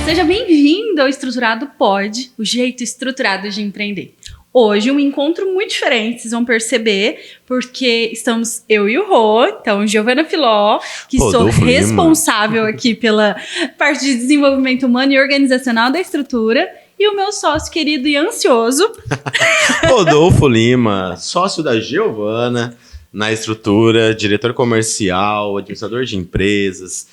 Seja bem-vindo ao Estruturado Pod, o jeito estruturado de empreender. Hoje um encontro muito diferente, vocês vão perceber, porque estamos eu e o Rô, então Giovana Filó, que sou responsável aqui pela parte de desenvolvimento humano e organizacional da estrutura, e o meu sócio querido e ansioso, Rodolfo Lima, sócio da Giovana na estrutura, diretor comercial, administrador de empresas,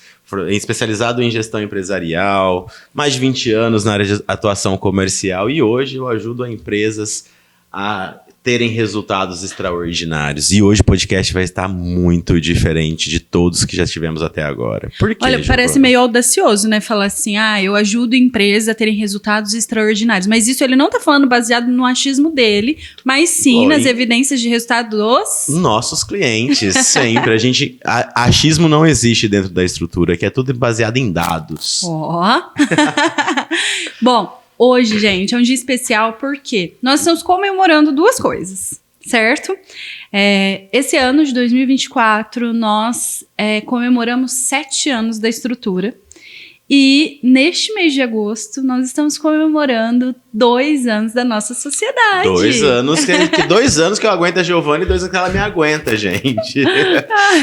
especializado em gestão empresarial, mais de 20 anos na área de atuação comercial, e hoje eu ajudo a empresas a terem resultados extraordinários. E hoje o podcast vai estar muito diferente de todos que já tivemos até agora. Por quê, olha, Giovana? parece meio audacioso, né? Falar assim, eu ajudo empresas a terem resultados extraordinários. Mas isso ele não tá falando baseado no achismo dele, mas sim nas evidências de resultado dos nossos clientes, sempre. Achismo não existe dentro da estrutura, que é tudo baseado em dados. Bom, hoje, gente, é um dia especial porque nós estamos comemorando duas coisas, certo? Esse ano de 2024, nós comemoramos 7 anos da estrutura. E neste mês de agosto, nós estamos comemorando 2 anos da nossa sociedade. 2 anos, 2 anos que eu aguento a Giovana e 2 anos que ela me aguenta, gente.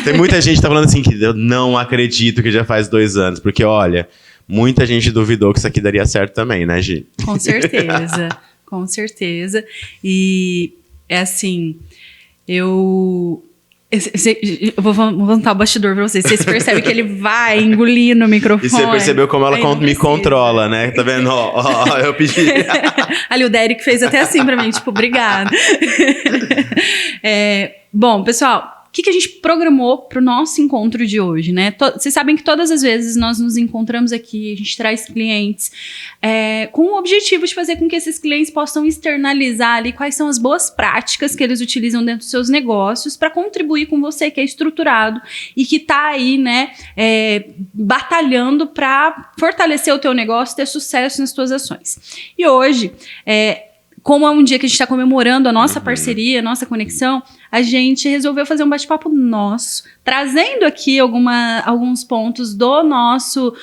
Tem muita gente que tá falando assim que eu não acredito que já faz 2 anos, porque olha, muita gente duvidou que isso aqui daria certo também, né, Gi? Com certeza, com certeza. E é assim, eu vou montar o bastidor pra vocês. Vocês percebem que ele vai engolir no microfone. E você percebeu como ela me controla, né? Tá vendo? Ó, eu pedi. Ali o Derek fez até assim pra mim, tipo, obrigada. Bom, pessoal, o que a gente programou para o nosso encontro de hoje, né? Vocês sabem que todas as vezes nós nos encontramos aqui, a gente traz clientes com o objetivo de fazer com que esses clientes possam externalizar ali quais são as boas práticas que eles utilizam dentro dos seus negócios para contribuir com você que é estruturado e que está aí, né, batalhando para fortalecer o teu negócio, ter sucesso nas tuas ações. E hoje, como é um dia que a gente está comemorando a nossa parceria, a nossa conexão, a gente resolveu fazer um bate-papo nosso, trazendo aqui alguns pontos do nosso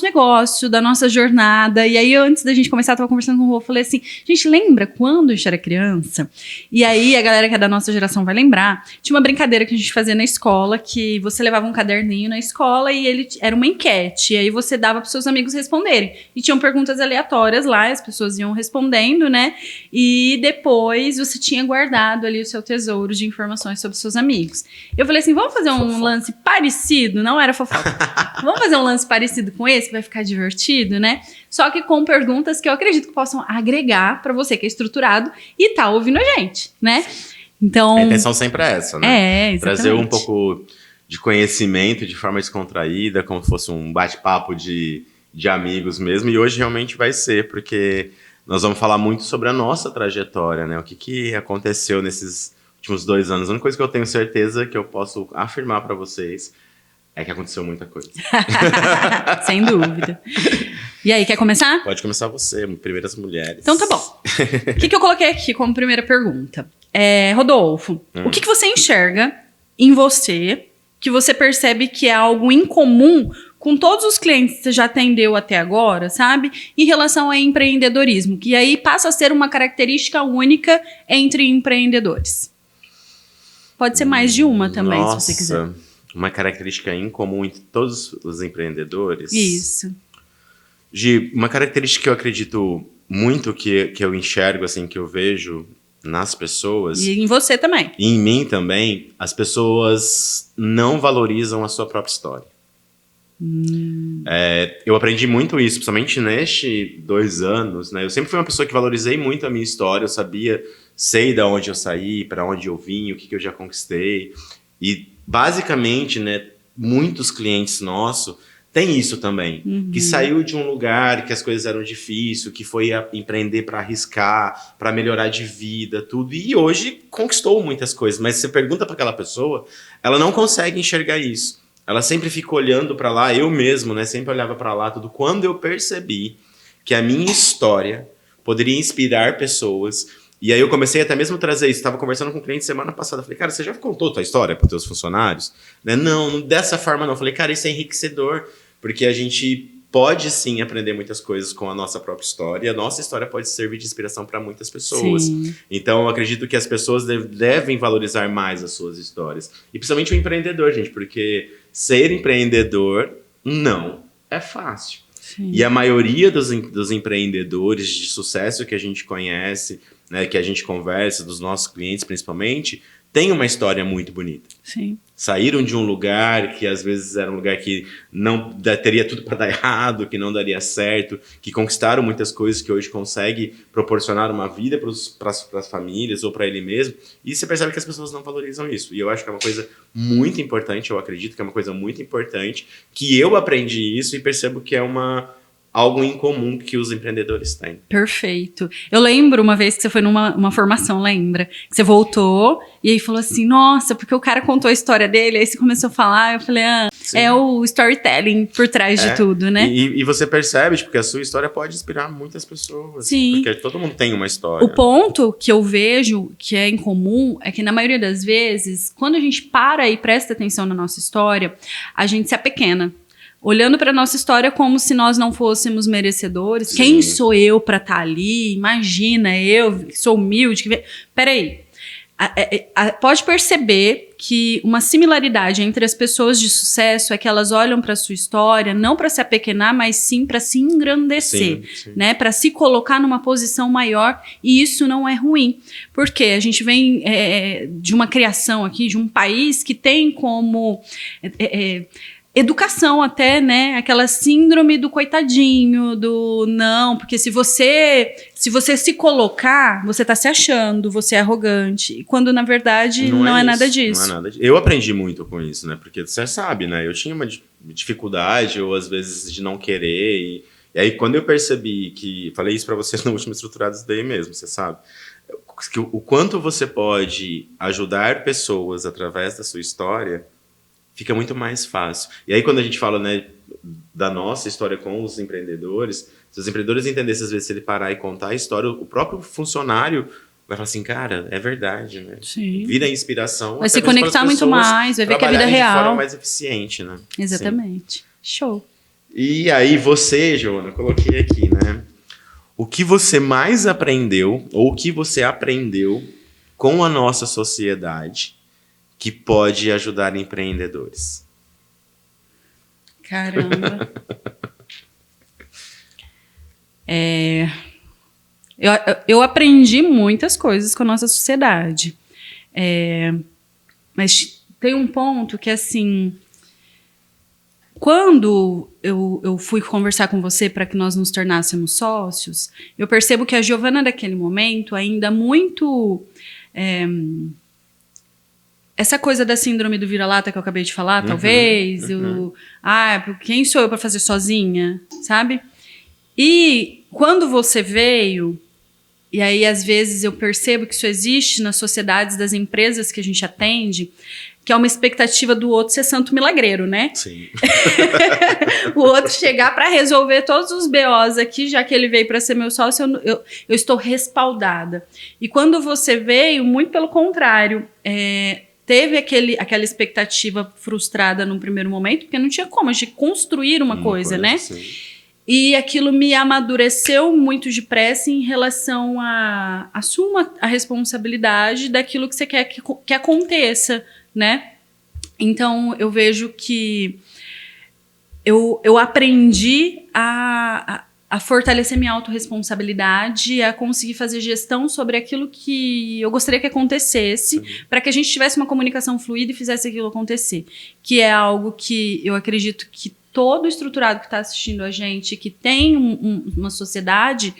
negócio, da nossa jornada. E aí, antes da gente começar, eu estava conversando com o Rô, falei assim, gente, lembra quando a gente era criança? E aí, a galera que é da nossa geração vai lembrar, tinha uma brincadeira que a gente fazia na escola, que você levava um caderninho na escola e ele era uma enquete, e aí você dava para os seus amigos responderem. E tinham perguntas aleatórias lá, as pessoas iam respondendo, né? E depois você tinha guardado ali o seu tesouro de informações sobre seus amigos. Eu falei assim, vamos fazer um lance parecido? Não era fofoca. Vamos fazer um lance parecido com esse, que vai ficar divertido, né? Só que com perguntas que eu acredito que possam agregar para você que é estruturado e tá ouvindo a gente, né? Então, a intenção sempre é essa, né? Exatamente. Trazer um pouco de conhecimento de forma descontraída, como se fosse um bate-papo de amigos mesmo. E hoje realmente vai ser, porque nós vamos falar muito sobre a nossa trajetória, né? O que aconteceu nesses últimos 2 anos. A única coisa que eu tenho certeza que eu posso afirmar para vocês é que aconteceu muita coisa. Sem dúvida. E aí, quer começar? Pode começar você, primeiras mulheres. Então tá bom. O que eu coloquei aqui como primeira pergunta? Rodolfo, o que você enxerga em você que você percebe que é algo incomum com todos os clientes que você já atendeu até agora, sabe? Em relação ao empreendedorismo, que aí passa a ser uma característica única entre empreendedores. Pode ser mais de uma também, se você quiser. Uma característica incomum entre todos os empreendedores? Isso. Gi, uma característica que eu acredito muito, que eu enxergo, assim, que eu vejo nas pessoas... E em você também. E em mim também, as pessoas não valorizam a sua própria história. Eu aprendi muito isso, principalmente nestes 2 anos, né? Eu sempre fui uma pessoa que valorizei muito a minha história, eu sei de onde eu saí, para onde eu vim, o que eu já conquistei. E, basicamente, né, muitos clientes nossos têm isso também. Que saiu de um lugar que as coisas eram difíceis, que foi empreender para arriscar, para melhorar de vida, tudo. E hoje conquistou muitas coisas. Mas você pergunta para aquela pessoa, ela não consegue enxergar isso. Ela sempre fica olhando para lá, eu mesmo, né, sempre olhava para lá, tudo. Quando eu percebi que a minha história poderia inspirar pessoas, e aí eu comecei até mesmo a trazer isso. Estava conversando com um cliente semana passada, falei, cara, você já contou tua história para os teus funcionários? Né? Não, dessa forma não. Falei, cara, isso é enriquecedor, porque a gente pode sim aprender muitas coisas com a nossa própria história. E a nossa história pode servir de inspiração para muitas pessoas. Sim. Então, eu acredito que as pessoas devem valorizar mais as suas histórias. E principalmente o empreendedor, gente, porque ser empreendedor não é fácil. Sim. E a maioria dos empreendedores de sucesso que a gente conhece, né, que a gente conversa, dos nossos clientes principalmente, tem uma história muito bonita. Sim. Saíram de um lugar que às vezes era um lugar que não teria tudo para dar errado, que não daria certo, que conquistaram muitas coisas que hoje consegue proporcionar uma vida para as famílias ou para ele mesmo. E você percebe que as pessoas não valorizam isso. E eu acho que é uma coisa muito importante, eu acredito que é uma coisa muito importante, que eu aprendi isso e percebo que é algo em comum que os empreendedores têm. Perfeito. Eu lembro uma vez que você foi numa formação, lembra? Que você voltou e aí falou assim, nossa, porque o cara contou a história dele, aí você começou a falar, eu falei, Sim. é o storytelling por trás de tudo, né? E você percebe, porque a sua história pode inspirar muitas pessoas. Sim. Porque todo mundo tem uma história. O ponto que eu vejo que é em comum é que na maioria das vezes, quando a gente para e presta atenção na nossa história, a gente se apequena. Olhando para nossa história como se nós não fôssemos merecedores. Sim. Quem sou eu para estar ali? Imagina, eu que sou humilde. Peraí. Pode perceber que uma similaridade entre as pessoas de sucesso é que elas olham para sua história não para se apequenar, mas sim para se engrandecer, Sim. né? Para se colocar numa posição maior, e isso não é ruim. Porque a gente vem de uma criação aqui, de um país que tem como educação até, né? Aquela síndrome do coitadinho, do não, porque se você se colocar, você tá se achando, você é arrogante. Quando, na verdade, não é nada disso. Não é nada disso. Eu aprendi muito com isso, né? Porque você sabe, né? Eu tinha uma dificuldade, ou às vezes de não querer. E aí, quando eu percebi que... Falei isso pra vocês no último Estruturados Day mesmo, você sabe. Que o quanto você pode ajudar pessoas através da sua história... fica muito mais fácil. E aí, quando a gente fala, né, da nossa história com os empreendedores, se os empreendedores entendessem, às vezes, se ele parar e contar a história, o próprio funcionário vai falar assim, cara, é verdade, né? Sim. Vira inspiração. Vai se conectar muito mais, vai ver que a vida é real. De forma mais eficiente, né? Exatamente. Sim. Show. E aí, você, Joana, coloquei aqui, né? O que você mais aprendeu, ou o que você aprendeu com a nossa sociedade que pode ajudar empreendedores? Caramba. Eu aprendi muitas coisas com a nossa sociedade. Mas tem um ponto que, assim... Quando eu fui conversar com você para que nós nos tornássemos sócios, eu percebo que a Giovana daquele momento ainda muito... essa coisa da síndrome do vira-lata que eu acabei de falar, talvez, quem sou eu para fazer sozinha, sabe? E quando você veio, e aí às vezes eu percebo que isso existe nas sociedades das empresas que a gente atende, que é uma expectativa do outro ser santo milagreiro, né? Sim. O outro chegar para resolver todos os BOs aqui, já que ele veio para ser meu sócio, eu estou respaldada. E quando você veio, muito pelo contrário, teve aquela expectativa frustrada num primeiro momento, porque não tinha como a gente construir uma coisa, né? Sim. E aquilo me amadureceu muito depressa em relação a assuma a responsabilidade daquilo que você quer que aconteça, né? Então, eu vejo que eu aprendi a fortalecer minha autorresponsabilidade, a conseguir fazer gestão sobre aquilo que eu gostaria que acontecesse, para que a gente tivesse uma comunicação fluida e fizesse aquilo acontecer. Que é algo que eu acredito que todo estruturado que está assistindo a gente, que tem uma sociedade,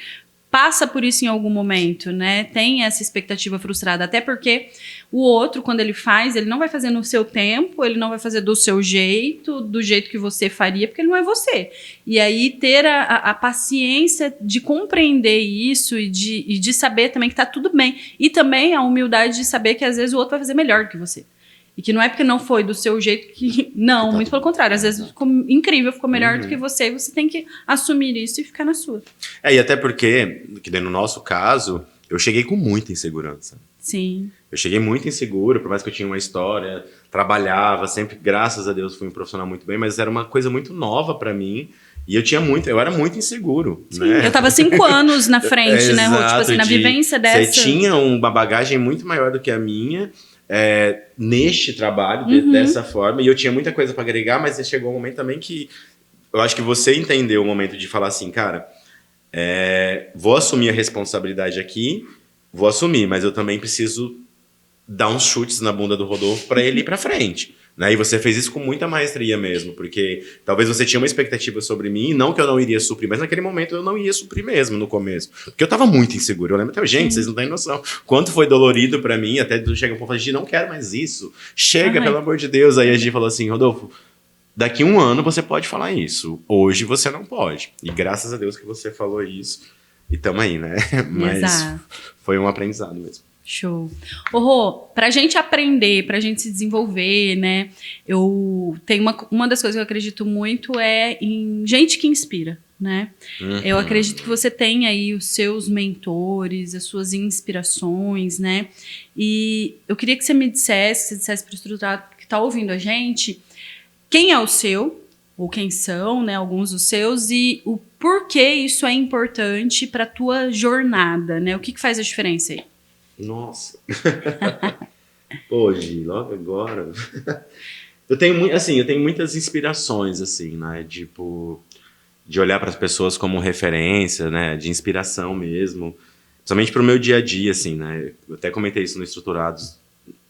passa por isso em algum momento, né? Tem essa expectativa frustrada. Até porque o outro, quando ele faz, ele não vai fazer no seu tempo, ele não vai fazer do seu jeito, do jeito que você faria, porque ele não é você. E aí ter a paciência de compreender isso e de saber também que está tudo bem. E também a humildade de saber que às vezes o outro vai fazer melhor do que você. E que não é porque não foi do seu jeito que... Não, muito pelo contrário. Às vezes ficou incrível, ficou melhor do que você. E você tem que assumir isso e ficar na sua. E até porque, que no nosso caso, eu cheguei com muita insegurança. Sim. Eu cheguei muito inseguro, por mais que eu tinha uma história, trabalhava, sempre, graças a Deus, fui um profissional muito bem, mas era uma coisa muito nova pra mim. E eu era muito inseguro, Sim, né? eu tava 5 anos na frente, né, Rô? Tipo assim, na vivência dessa... Você tinha uma bagagem muito maior do que a minha, neste trabalho, dessa forma, e eu tinha muita coisa para agregar, mas chegou um momento também que eu acho que você entendeu o momento de falar assim, cara, vou assumir a responsabilidade aqui, vou assumir, mas eu também preciso dar uns chutes na bunda do Rodolfo para ele ir para frente. Né? E você fez isso com muita maestria mesmo, porque talvez você tinha uma expectativa sobre mim, não que eu não iria suprir, mas naquele momento eu não ia suprir mesmo no começo, porque eu tava muito inseguro. Eu lembro até, gente, vocês não têm noção quanto foi dolorido para mim, até chegar um pouco e falar, Gi, não quero mais isso, chega, pelo amor de Deus. Aí a Gi falou assim, Rodolfo, daqui 1 ano você pode falar isso, hoje você não pode. E graças a Deus que você falou isso, e tamo aí, né? Mas exato. Foi um aprendizado mesmo. Show. Ô, Rô, pra gente aprender, pra gente se desenvolver, né? Eu tenho uma das coisas que eu acredito muito em gente que inspira, né? Eu acredito que você tem aí os seus mentores, as suas inspirações, né? E eu queria que você me dissesse, para o estruturado que tá ouvindo a gente, quem é o seu, ou quem são, né? Alguns dos seus, e o porquê isso é importante pra tua jornada, né? O que faz a diferença aí? Nossa. Pô, Gi, logo agora. Eu tenho muitas inspirações, assim, né? Tipo, de olhar para as pessoas como referência, né? De inspiração mesmo. Principalmente pro meu dia a dia, assim, né? Eu até comentei isso no Estruturados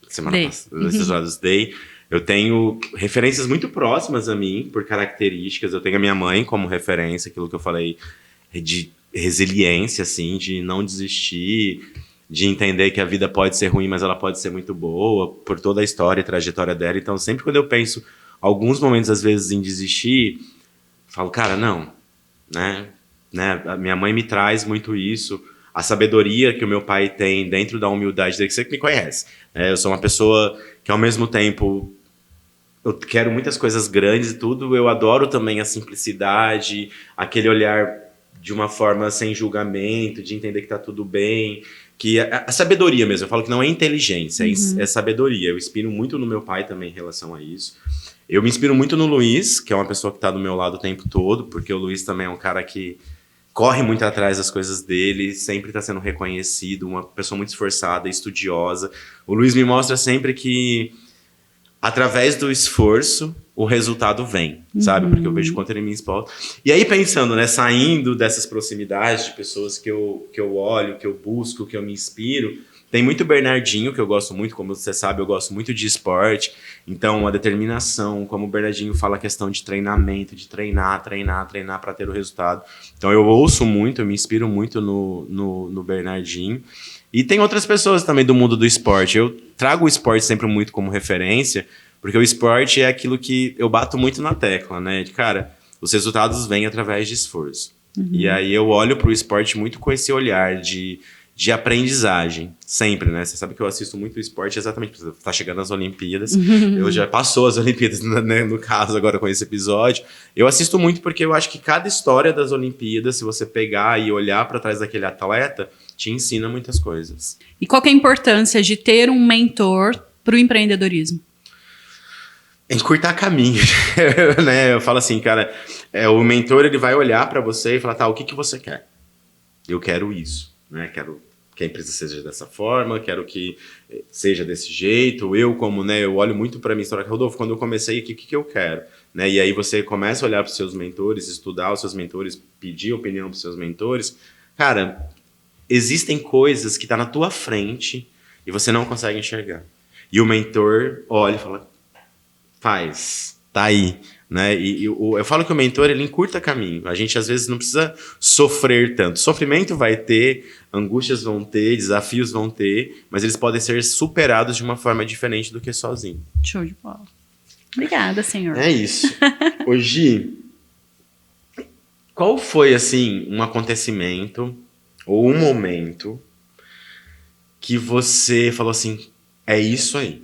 semana passada. No Estruturados Day. Eu tenho referências muito próximas a mim, por características. Eu tenho a minha mãe como referência, aquilo que eu falei de resiliência, assim, de não desistir, de entender que a vida pode ser ruim, mas ela pode ser muito boa, por toda a história e trajetória dela. Então, sempre quando eu penso, alguns momentos, às vezes, em desistir, falo, cara, não, né? A minha mãe me traz muito isso, a sabedoria que o meu pai tem dentro da humildade dele, que você me conhece. Eu sou uma pessoa que, ao mesmo tempo, eu quero muitas coisas grandes e tudo, eu adoro também a simplicidade, aquele olhar de uma forma sem julgamento, de entender que tá tudo bem, que a sabedoria mesmo, eu falo que não é inteligência, é sabedoria. Eu inspiro muito no meu pai também em relação a isso. Eu me inspiro muito no Luiz, que é uma pessoa que tá do meu lado o tempo todo, porque o Luiz também é um cara que corre muito atrás das coisas dele, sempre tá sendo reconhecido, uma pessoa muito esforçada, estudiosa. O Luiz me mostra sempre que, através do esforço, o resultado vem, sabe? Porque eu vejo quanto ele me expõe. E aí, pensando, né, saindo dessas proximidades de pessoas que eu olho, que eu busco, que eu me inspiro, tem muito Bernardinho, que eu gosto muito, como você sabe, eu gosto muito de esporte. Então, a determinação, como o Bernardinho fala, a questão de treinamento, de treinar para ter o resultado. Então, eu ouço muito, eu me inspiro muito no Bernardinho. E tem outras pessoas também do mundo do esporte. Eu trago o esporte sempre muito como referência, porque o esporte é aquilo que eu bato muito na tecla, né? De, cara, os resultados vêm através de esforço. E aí eu olho pro esporte muito com esse olhar de aprendizagem, sempre, né? Você sabe que eu assisto muito esporte exatamente, tá chegando as Olimpíadas, eu já passou as Olimpíadas, né, no caso agora com esse episódio. Eu assisto muito porque eu acho que cada história das Olimpíadas, se você pegar e olhar para trás daquele atleta, te ensina muitas coisas. E qual que é a importância de ter um mentor pro empreendedorismo? Encurtar caminho, né? Eu falo assim, cara, o mentor ele vai olhar para você e falar, tá, o que você quer? Eu quero isso, né? Quero que a empresa seja dessa forma, quero que seja desse jeito. Eu, como, né, eu olho muito para minha história, Rodolfo, quando eu comecei aqui, o que eu quero? Né? E aí você começa a olhar para os seus mentores, estudar os seus mentores, pedir opinião para os seus mentores. Cara, existem coisas que tá na tua frente e você não consegue enxergar. E o mentor olha e fala, faz, tá aí, né? E eu falo que o mentor, ele encurta caminho. A gente, às vezes, não precisa sofrer tanto. Sofrimento vai ter, angústias vão ter, desafios vão ter, mas eles podem ser superados de uma forma diferente do que sozinho. Show de bola. Obrigada, senhor. É isso. Hoje, qual foi, assim, um acontecimento ou um momento que você falou assim, é isso aí,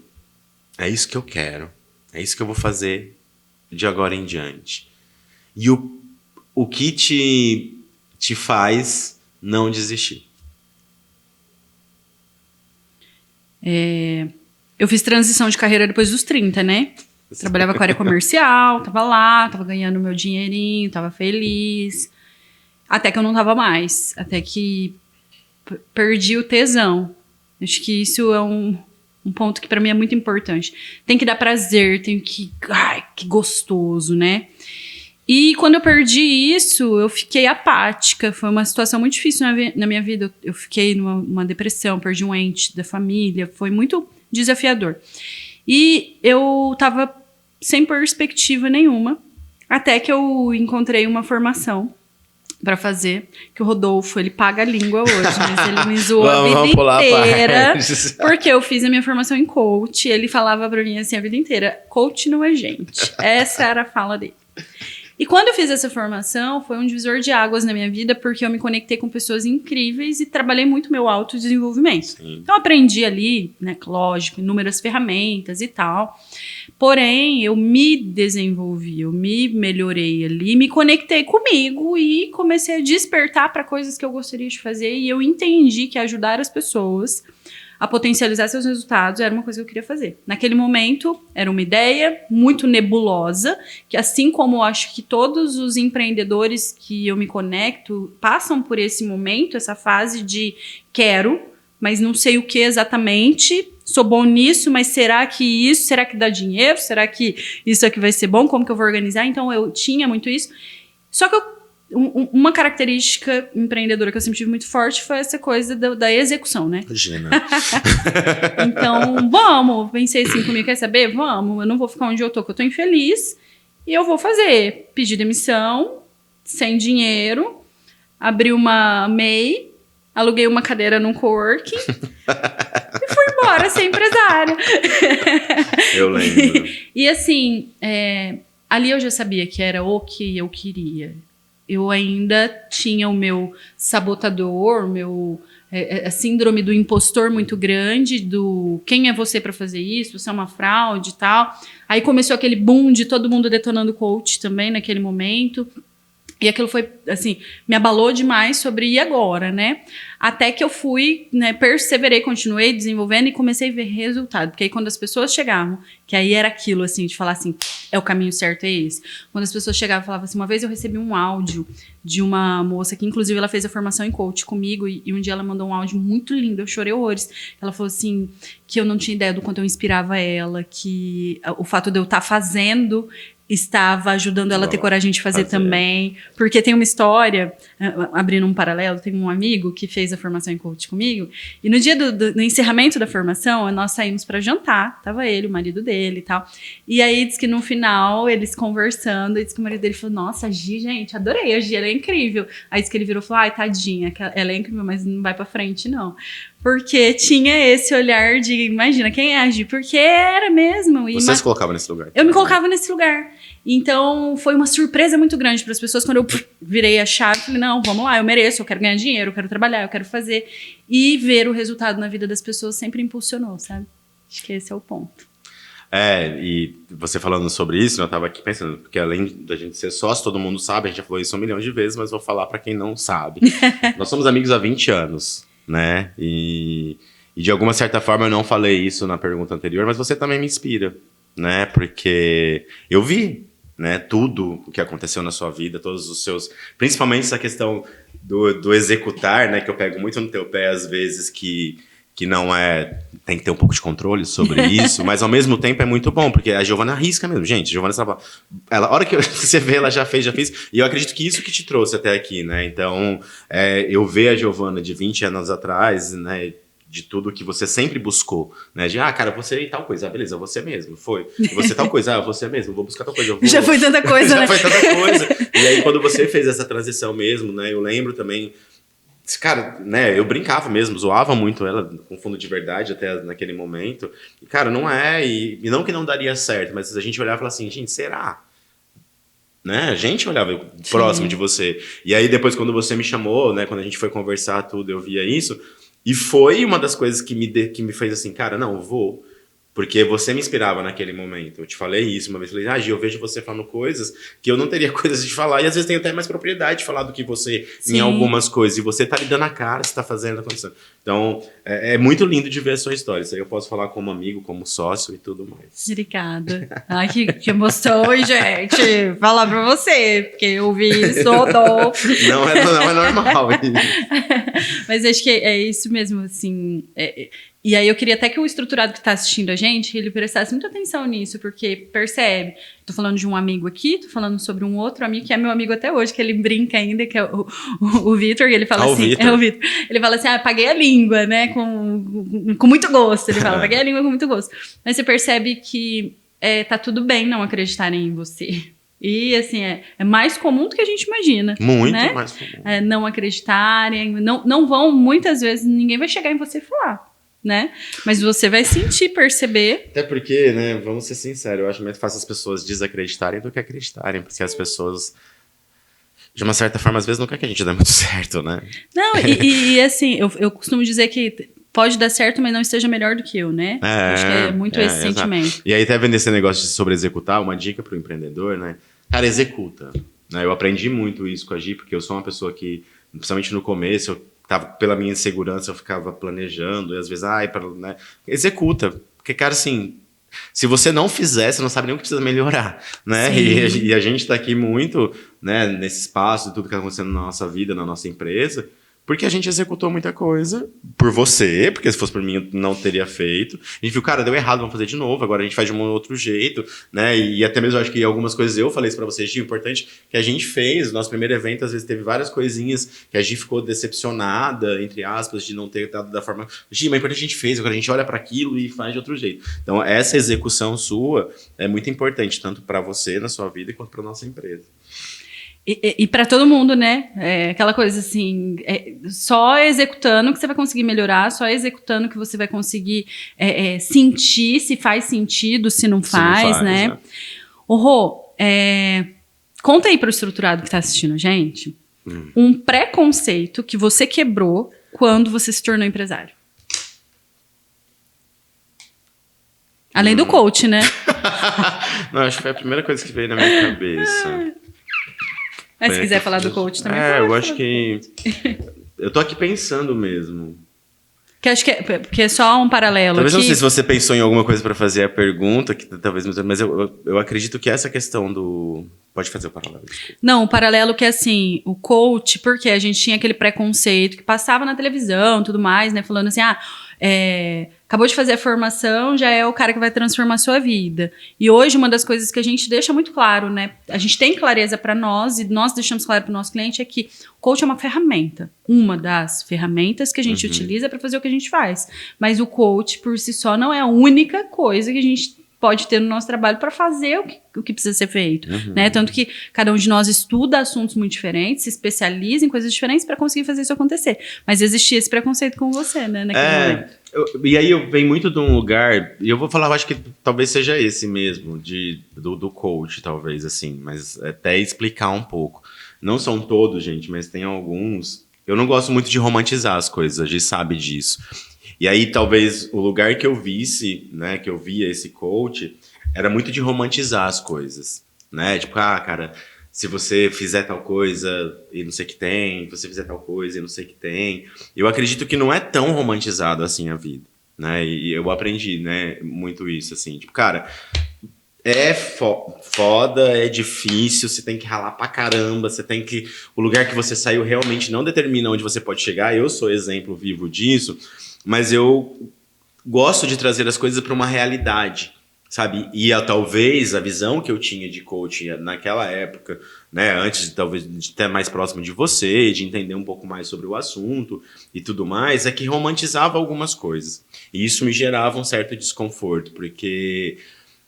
é isso que eu quero, é isso que eu vou fazer de agora em diante. E o que te faz não desistir? Eu fiz transição de carreira depois dos 30, né? Trabalhava com a área comercial, tava lá, tava ganhando meu dinheirinho, tava feliz. Até que eu não tava mais. Até que perdi o tesão. Acho que isso é um ponto que pra mim é muito importante. Tem que dar prazer, tem que... Ai, que gostoso, né? E quando eu perdi isso, eu fiquei apática. Foi uma situação muito difícil na minha vida. Eu fiquei numa depressão, perdi um ente da família. Foi muito desafiador. E eu tava sem perspectiva nenhuma. Até que eu encontrei uma formação pra fazer, que o Rodolfo, ele paga a língua hoje, mas ele me zoou a vida inteira, porque eu fiz a minha formação em coach, e ele falava pra mim assim a vida inteira, coach não é gente. Essa era a fala dele. E quando eu fiz essa formação, foi um divisor de águas na minha vida, porque eu me conectei com pessoas incríveis e trabalhei muito meu autodesenvolvimento. Sim. Então, eu aprendi ali, né, lógico, inúmeras ferramentas e tal. Porém, eu me desenvolvi, eu me melhorei ali, me conectei comigo e comecei a despertar para coisas que eu gostaria de fazer. E eu entendi que ajudar as pessoas a potencializar seus resultados era uma coisa que eu queria fazer. Naquele momento, era uma ideia muito nebulosa, que assim como eu acho que todos os empreendedores que eu me conecto passam por esse momento, essa fase de quero, mas não sei o que exatamente, sou bom nisso, mas será que dá dinheiro? Será que isso aqui vai ser bom? Como que eu vou organizar? Então, eu tinha muito isso. Só que uma característica empreendedora que eu sempre tive muito forte foi essa coisa da execução, né? Imagina. Então, vamos. Pensei assim comigo, quer saber? Vamos. Eu não vou ficar onde eu tô, que eu tô infeliz. E eu vou fazer. Pedir demissão, sem dinheiro, abri uma MEI, aluguei uma cadeira num coworking e fui embora ser empresária. Eu lembro. E assim, ali eu já sabia que era o que eu queria. Eu ainda tinha o meu sabotador, a síndrome do impostor muito grande, do quem é você para fazer isso, você é uma fraude e tal. Aí começou aquele boom de todo mundo detonando coach também naquele momento. E aquilo foi, assim, me abalou demais sobre e agora, né? Até que eu fui, né, perseverei, continuei desenvolvendo e comecei a ver resultado. Porque aí quando as pessoas chegavam, que aí era aquilo, assim, de falar assim, é o caminho certo, é esse. Quando as pessoas chegavam e falavam assim, uma vez eu recebi um áudio de uma moça que, inclusive, ela fez a formação em coach comigo e um dia ela mandou um áudio muito lindo, eu chorei horrores. Ela falou assim, que eu não tinha ideia do quanto eu inspirava ela, que o fato de eu estar fazendo estava ajudando ela a ter coragem de fazer também. Porque tem uma história, abrindo um paralelo, tem um amigo que fez a formação em coach comigo, e no dia do encerramento da formação, nós saímos para jantar, tava ele, o marido dele e tal, e aí diz que no final, eles conversando, e diz que o marido dele falou, nossa, a Gi, gente, adorei a Gi, ela é incrível. Aí diz que ele virou e falou, ai, tadinha, ela é incrível, mas não vai pra frente, não. Porque tinha esse olhar de, imagina, quem é a Gi? Porque era mesmo. E você se colocava nesse lugar. Eu me colocava nesse lugar. Então, foi uma surpresa muito grande para as pessoas quando eu virei a chave. Falei, não, vamos lá, eu mereço, eu quero ganhar dinheiro, eu quero trabalhar, eu quero fazer. E ver o resultado na vida das pessoas sempre impulsionou, sabe? Acho que esse é o ponto. E você falando sobre isso, eu tava aqui pensando, porque além da gente ser sócio, todo mundo sabe, a gente já falou isso 1 milhão de vezes, mas vou falar para quem não sabe. Nós somos amigos há 20 anos, né? E de alguma certa forma eu não falei isso na pergunta anterior, mas você também me inspira, né? Porque eu vi, né, tudo o que aconteceu na sua vida, todos os seus... Principalmente essa questão do executar, né? Que eu pego muito no teu pé às vezes, que não é... Tem que ter um pouco de controle sobre isso, mas ao mesmo tempo é muito bom, porque a Giovana arrisca mesmo. Gente, a Giovana estava... A hora que você vê, ela já fez, e eu acredito que isso que te trouxe até aqui, né? Então, eu ver a Giovana de 20 anos atrás, né? De tudo que você sempre buscou, né? De, cara, você e tal coisa. Beleza, você mesmo, foi. E você tal coisa, você mesmo, vou buscar tal coisa. Já foi tanta coisa, né? Já foi tanta coisa. E aí, quando você fez essa transição mesmo, né? Eu lembro também... Cara, né, eu brincava mesmo, zoava muito ela com fundo de verdade até naquele momento. E, cara, não é, e não que não daria certo, mas a gente olhava e falava assim, gente, será? Né? A gente olhava próximo de você. E aí, depois, quando você me chamou, né, quando a gente foi conversar tudo, eu via isso. E foi uma das coisas que me fez assim, cara, não, eu vou. Porque você me inspirava naquele momento. Eu te falei isso uma vez. Eu falei, Gi, eu vejo você falando coisas que eu não teria coisas de falar. E às vezes tenho até mais propriedade de falar do que você Sim. em algumas coisas. E você tá me dando a cara, você tá fazendo, tá acontecendo. Então, é muito lindo de ver a sua história. Isso aí eu posso falar como amigo, como sócio e tudo mais. Obrigada. Ai, que emoção, gente. Falar pra você, porque eu ouvi isso, dó. Não é normal. Mas acho que é isso mesmo, assim. E aí eu queria até que o estruturado que está assistindo a gente, ele prestasse muita atenção nisso, porque percebe, tô falando de um amigo aqui, tô falando sobre um outro amigo, que é meu amigo até hoje, que ele brinca ainda, que é o Vitor, e ele fala assim, é o Vitor, ele fala assim, paguei a língua, né, com muito gosto, ele fala, paguei a língua com muito gosto. Mas você percebe que tá tudo bem não acreditarem em você. E, assim, é mais comum do que a gente imagina. Muito, né? mais comum. Não acreditarem, não vão, muitas vezes, ninguém vai chegar em você e falar. Né? Mas você vai sentir, perceber. Até porque, né, vamos ser sinceros, eu acho mais fácil as pessoas desacreditarem do que acreditarem, porque as pessoas, de uma certa forma, às vezes não quer que a gente dê muito certo, né? Não, e assim, eu costumo dizer que pode dar certo, mas não esteja melhor do que eu, né? Acho que é muito esse sentimento. E aí, até vendo esse negócio de sobre executar, uma dica para o empreendedor, né? Cara, executa. Né? Eu aprendi muito isso com a Gi, porque eu sou uma pessoa que, principalmente no começo, pela minha insegurança, eu ficava planejando, e às vezes, né? Executa. Porque, cara, assim, se você não fizer, você não sabe nem o que precisa melhorar, né? E a gente tá aqui muito, né, nesse espaço de tudo que tá acontecendo na nossa vida, na nossa empresa, porque a gente executou muita coisa por você, porque se fosse por mim eu não teria feito. A gente viu, cara, deu errado, vamos fazer de novo, agora a gente faz de um outro jeito, né? E até mesmo eu acho que algumas coisas eu falei isso pra vocês, Gi, o importante que a gente fez, o nosso primeiro evento às vezes teve várias coisinhas que a Gi ficou decepcionada, entre aspas, de não ter dado da forma... Gi, mas é importante a gente fez, agora a gente olha para aquilo e faz de outro jeito. Então essa execução sua é muito importante, tanto para você na sua vida quanto para nossa empresa. E para todo mundo, né? Aquela coisa assim, só executando que você vai conseguir melhorar, só executando que você vai conseguir sentir se faz sentido, se não faz, né? Ô, Rô, conta aí para o estruturado que está assistindo a gente um preconceito que você quebrou quando você se tornou empresário. Além do coach, né? Não, acho que foi a primeira coisa que veio na minha cabeça. Mas se quiser falar do coach também. Eu acho que... Eu tô aqui pensando mesmo. Que acho que é só um paralelo. Talvez aqui. Não sei se você pensou em alguma coisa para fazer a pergunta, que talvez, mas eu acredito que essa questão do... Pode fazer o paralelo. Desculpa. Não, o paralelo que é assim, o coach, porque a gente tinha aquele preconceito que passava na televisão e tudo mais, né? Falando assim, acabou de fazer a formação, já é o cara que vai transformar a sua vida. E hoje, uma das coisas que a gente deixa muito claro, né? A gente tem clareza para nós e nós deixamos claro para o nosso cliente é que o coach é uma ferramenta. Uma das ferramentas que a gente utiliza para fazer o que a gente faz. Mas o coach, por si só, não é a única coisa que a gente pode ter no nosso trabalho para fazer o que precisa ser feito, né? Tanto que cada um de nós estuda assuntos muito diferentes, se especializa em coisas diferentes para conseguir fazer isso acontecer. Mas existia esse preconceito com você, né? Naquele momento. E aí eu venho muito de um lugar, e eu vou falar, eu acho que talvez seja esse mesmo, do coach, talvez, assim, mas até explicar um pouco. Não são todos, gente, mas tem alguns. Eu não gosto muito de romantizar as coisas, a gente sabe disso. E aí, talvez, o lugar que eu visse, né, que eu via esse coach, era muito de romantizar as coisas, né? Tipo, cara, se você fizer tal coisa e não sei o que tem, se você fizer tal coisa e não sei o que tem. Eu acredito que não é tão romantizado assim a vida, né? E eu aprendi, né, muito isso, assim. Tipo, cara, é foda, é difícil, você tem que ralar pra caramba, você tem que... O lugar que você saiu realmente não determina onde você pode chegar. Eu sou exemplo vivo disso. Mas eu gosto de trazer as coisas para uma realidade, sabe? E talvez a visão que eu tinha de coaching naquela época, né, antes talvez de estar mais próximo de você, de entender um pouco mais sobre o assunto e tudo mais, é que romantizava algumas coisas. E isso me gerava um certo desconforto, porque...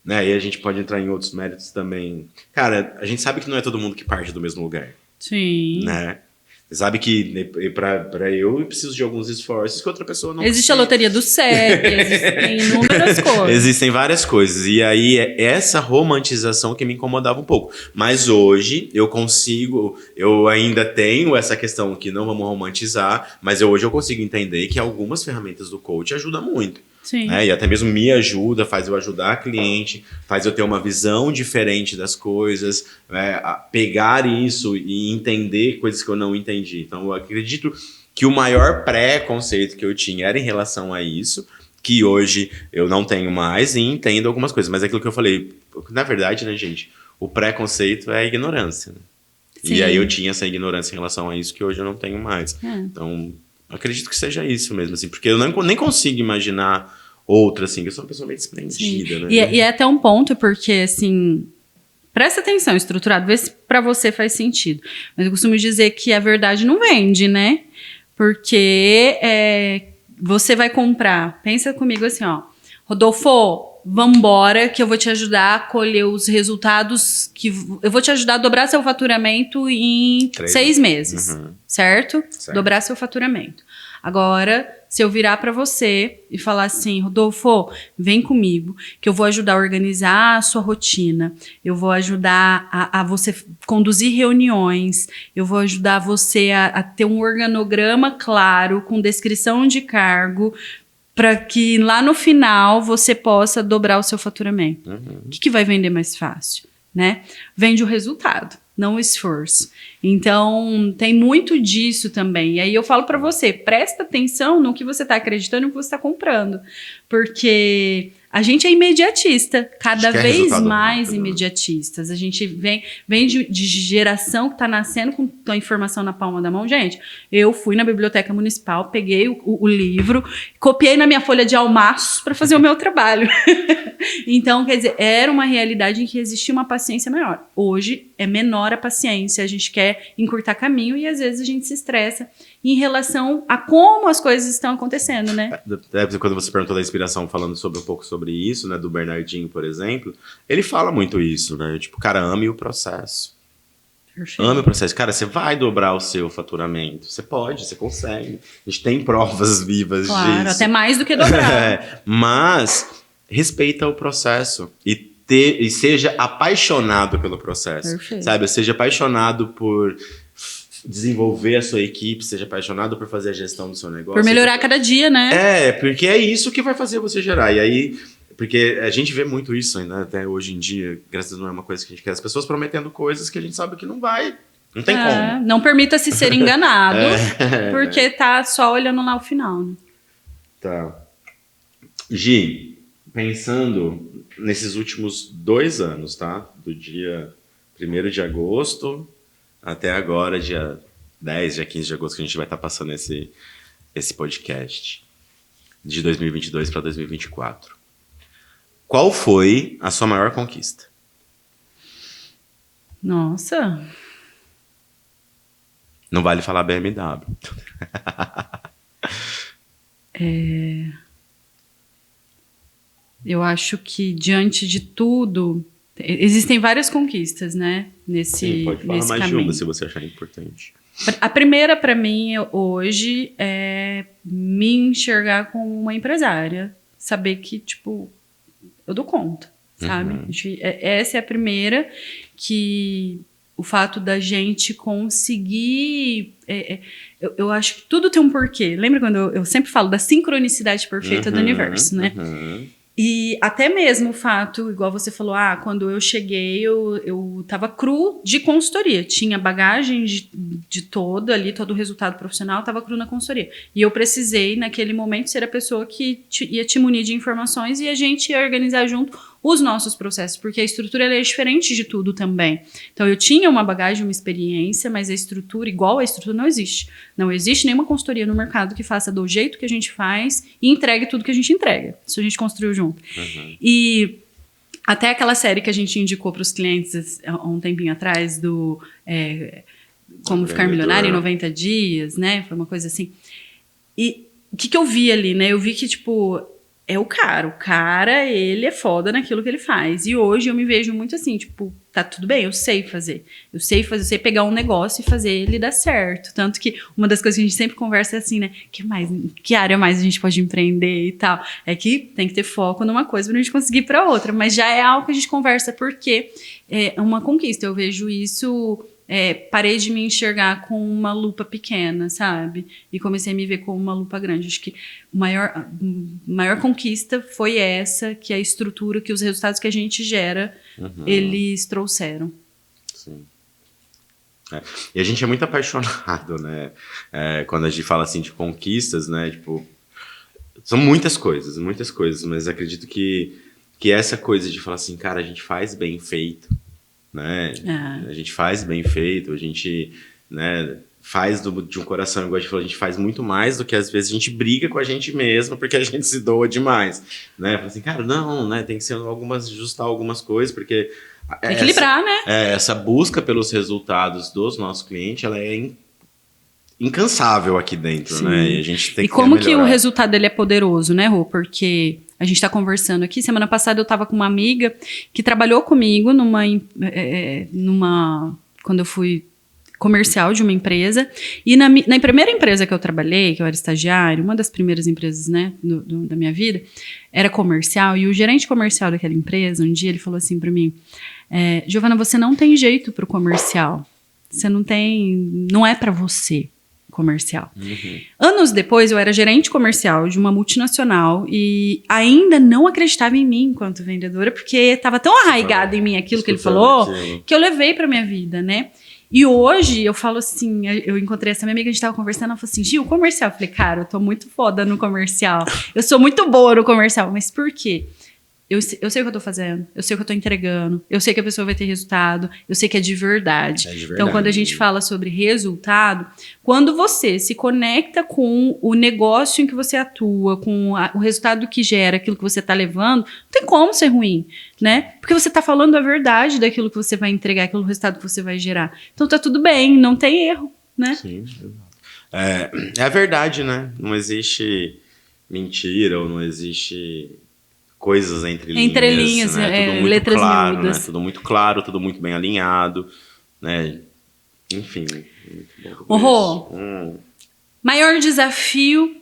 Né, aí a gente pode entrar em outros méritos também. Cara, a gente sabe que não é todo mundo que parte do mesmo lugar. Sim. Né? Você sabe que para eu preciso de alguns esforços que outra pessoa não Existe precisa. A loteria do CEP, existem inúmeras coisas. Existem várias coisas. E aí é essa romantização que me incomodava um pouco. Mas hoje eu ainda tenho essa questão que não vamos romantizar, mas hoje eu consigo entender que algumas ferramentas do coach ajudam muito. Sim. Né? E até mesmo me ajuda, faz eu ajudar cliente, faz eu ter uma visão diferente das coisas, né? Pegar isso e entender coisas que eu não entendi. Então, eu acredito que o maior pré-conceito que eu tinha era em relação a isso, que hoje eu não tenho mais e entendo algumas coisas. Mas é aquilo que eu falei, na verdade, né, gente, o pré-conceito é a ignorância, né? Sim. E aí eu tinha essa ignorância em relação a isso que hoje eu não tenho mais. Então, acredito que seja isso mesmo, assim, porque eu nem consigo imaginar outra, assim, que eu sou uma pessoa meio desprendida, né? E é até um ponto, porque, assim, presta atenção, estruturado, vê se pra você faz sentido. Mas eu costumo dizer que a verdade não vende, né? Porque você vai comprar, pensa comigo assim, ó, Rodolfo, vambora que eu vou te ajudar a colher os resultados, eu vou te ajudar a dobrar seu faturamento em 6 meses, certo? Dobrar seu faturamento. Agora, se eu virar para você e falar assim, Rodolfo, vem comigo, que eu vou ajudar a organizar a sua rotina, eu vou ajudar a você conduzir reuniões, eu vou ajudar você a ter um organograma claro, com descrição de cargo, para que lá no final você possa dobrar o seu faturamento. O que vai vender mais fácil, né? Vende o resultado, não o esforço. Então, tem muito disso também. E aí eu falo para você, presta atenção no que você está acreditando e no que você está comprando. Porque a gente é imediatista, cada vez mais rápido, imediatistas. A gente vem de geração que está nascendo com a informação na palma da mão. Gente, eu fui na biblioteca municipal, peguei o livro, copiei na minha folha de almaços para fazer o meu trabalho. Então, quer dizer, era uma realidade em que existia uma paciência maior. Hoje é menor a paciência, a gente quer encurtar caminho e às vezes a gente se estressa em relação a como as coisas estão acontecendo, né? Quando você perguntou da inspiração, falando um pouco sobre isso, né, do Bernardinho, por exemplo, ele fala muito isso, né? Tipo, cara, ame o processo. Perfeito. Ame o processo. Cara, você vai dobrar o seu faturamento. Você pode, você consegue. A gente tem provas vivas disso. Claro, até mais do que dobrar. Mas respeita o processo e seja apaixonado pelo processo. Perfeito. Sabe? Seja apaixonado por desenvolver a sua equipe, seja apaixonado por fazer a gestão do seu negócio. Por melhorar cada dia, né? Porque é isso que vai fazer você gerar. E aí, porque a gente vê muito isso ainda, até hoje em dia, graças a Deus não é uma coisa que a gente quer, as pessoas prometendo coisas que a gente sabe que não vai, não tem como. Não permita-se ser enganado, porque tá só olhando lá o final, né? Tá. Gi, pensando nesses últimos 2 anos, tá? Do dia 1º de agosto até agora, dia 10, dia 15 de agosto, que a gente vai estar passando esse podcast, de 2022 para 2024. Qual foi a sua maior conquista? Nossa. Não vale falar BMW. Eu acho que, diante de tudo, existem várias conquistas, né? Sim, pode falar mais de uma, se você achar importante. A primeira, para mim, hoje, é me enxergar como uma empresária. Saber que, tipo, eu dou conta, sabe? Essa é a primeira, que o fato da gente conseguir... eu acho que tudo tem um porquê. Lembra quando eu sempre falo da sincronicidade perfeita do universo, né? E até mesmo o fato, igual você falou, quando eu cheguei, eu tava cru de consultoria. Tinha bagagem de todo o resultado profissional, tava cru na consultoria. E eu precisei, naquele momento, ser a pessoa que ia te munir de informações e a gente ia organizar junto os nossos processos, porque a estrutura ela é diferente de tudo também. Então, eu tinha uma bagagem, uma experiência, mas a estrutura, igual a estrutura, não existe. Não existe nenhuma consultoria no mercado que faça do jeito que a gente faz e entregue tudo que a gente entrega. Isso a gente construiu junto. E até aquela série que a gente indicou para os clientes há um tempinho atrás, do Como Ficar Milionário em 90 Dias, né? Foi uma coisa assim. E o que eu vi ali, né? Eu vi que, tipo... o cara, ele é foda naquilo que ele faz. E hoje eu me vejo muito assim, tipo, tá tudo bem, eu sei fazer. Eu sei pegar um negócio e fazer ele dar certo. Tanto que uma das coisas que a gente sempre conversa é assim, né? Que área mais a gente pode empreender e tal? É que tem que ter foco numa coisa pra gente conseguir ir pra outra. Mas já é algo que a gente conversa porque é uma conquista. Eu vejo isso parei de me enxergar com uma lupa pequena, sabe? E comecei a me ver com uma lupa grande. Acho que a maior conquista foi essa, que a estrutura, que os resultados que a gente gera, eles trouxeram. Sim. E a gente é muito apaixonado, né? Quando a gente fala assim de conquistas, né? Tipo, são muitas coisas, mas acredito que essa coisa de falar assim, cara, a gente faz bem feito, né? A gente faz bem feito, a gente, né, faz de um coração, igual a gente falou, a gente faz muito mais do que às vezes a gente briga com a gente mesmo porque a gente se doa demais, né? Fala assim, cara, não, né? Tem que ser ajustar algumas coisas, porque equilibrar, né? Essa busca pelos resultados dos nossos clientes, ela é incansável aqui dentro, Sim. né? E a gente tem que como que o resultado dele é poderoso, né, Rô? Porque a gente está conversando aqui. Semana passada eu estava com uma amiga que trabalhou comigo quando eu fui comercial de uma empresa. E na primeira empresa que eu trabalhei, que eu era estagiário, uma das primeiras empresas, né, da minha vida, era comercial. E o gerente comercial daquela empresa, um dia ele falou assim para mim, Giovana, você não tem jeito para o comercial. Você não é para você comercial. Anos depois, eu era gerente comercial de uma multinacional e ainda não acreditava em mim enquanto vendedora, porque estava tão arraigado em mim aquilo que ele falou, que eu levei para minha vida, né? E hoje, eu falo assim, eu encontrei essa minha amiga, a gente tava conversando, ela falou assim, Gil, comercial. Eu falei, cara, eu tô muito foda no comercial. Eu sou muito boa no comercial. Mas por quê? Eu sei o que eu tô fazendo, eu sei o que eu tô entregando, eu sei que a pessoa vai ter resultado, eu sei que é de verdade. Então, quando a gente fala sobre resultado, quando você se conecta com o negócio em que você atua, com o resultado que gera, aquilo que você tá levando, não tem como ser ruim, né? Porque você tá falando a verdade daquilo que você vai entregar, aquele resultado que você vai gerar. Então, tá tudo bem, não tem erro, né? Sim. É a verdade, né? Não existe mentira ou não existe coisas entre linhas, né? Tudo muito letras claro, miúdas. né? Tudo muito claro, tudo muito bem alinhado, né? Enfim. Rô, maior desafio